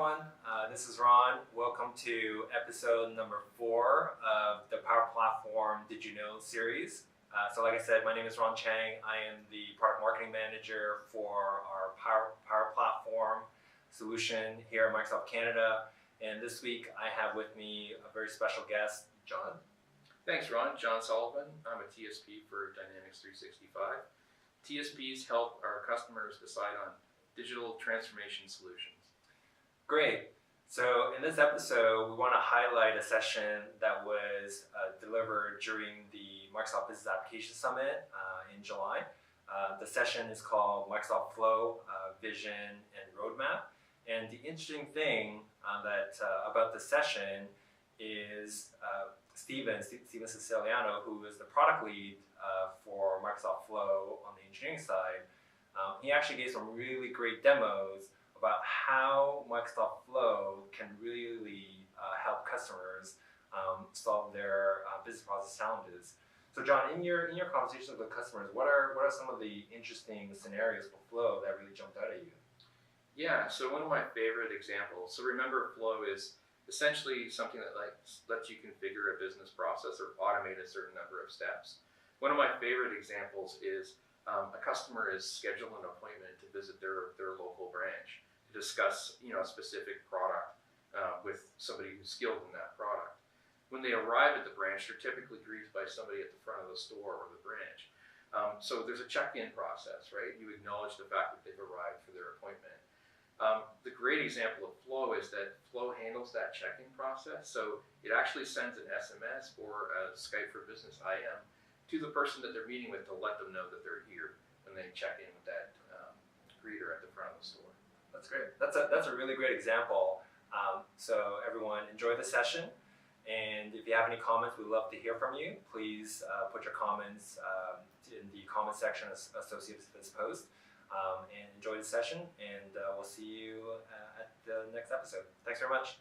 everyone. This is Ron. Welcome to episode number 4 of the Power Platform Did You Know series. So like I said, my name is Ron Chang. I am the product marketing manager for our Power Platform solution here at Microsoft Canada. And this week I have with me a very special guest, John. Thanks, Ron. John Sullivan. I'm a TSP for Dynamics 365. TSPs help our customers decide on digital transformation solutions. Great. So in this episode, we want to highlight a session that was delivered during the Microsoft Business Application Summit in July. The session is called Microsoft Flow, Vision, and Roadmap. And the interesting thing about the session is Steven Siciliano, who is the product lead for Microsoft Flow on the engineering side. He actually gave some really great demos about how Microsoft Flow can really help customers solve their business process challenges. So John, in your conversations with customers, what are some of the interesting scenarios for Flow that really jumped out at you? Yeah, so one of my favorite examples, so remember Flow is essentially something that lets you configure a business process or automate a certain number of steps. One of my favorite examples is a customer is scheduled an appointment to visit their local branch to discuss a specific product with somebody who's skilled in that product. When they arrive at the branch, they're typically greeted by somebody at the front of the store or the branch. So there's a check-in process, right? You acknowledge the fact that they've arrived for their appointment. The great example of Flow is that Flow handles that check-in process. So it actually sends an SMS or a Skype for Business IM to the person that they're meeting with to let them know that they're here when they check in with that greeter at the front of the store. That's great. That's a really great example. So everyone, enjoy the session. And if you have any comments, we'd love to hear from you. Please put your comments in the comment section associated with this post. And enjoy the session, and we'll see you at the next episode. Thanks very much.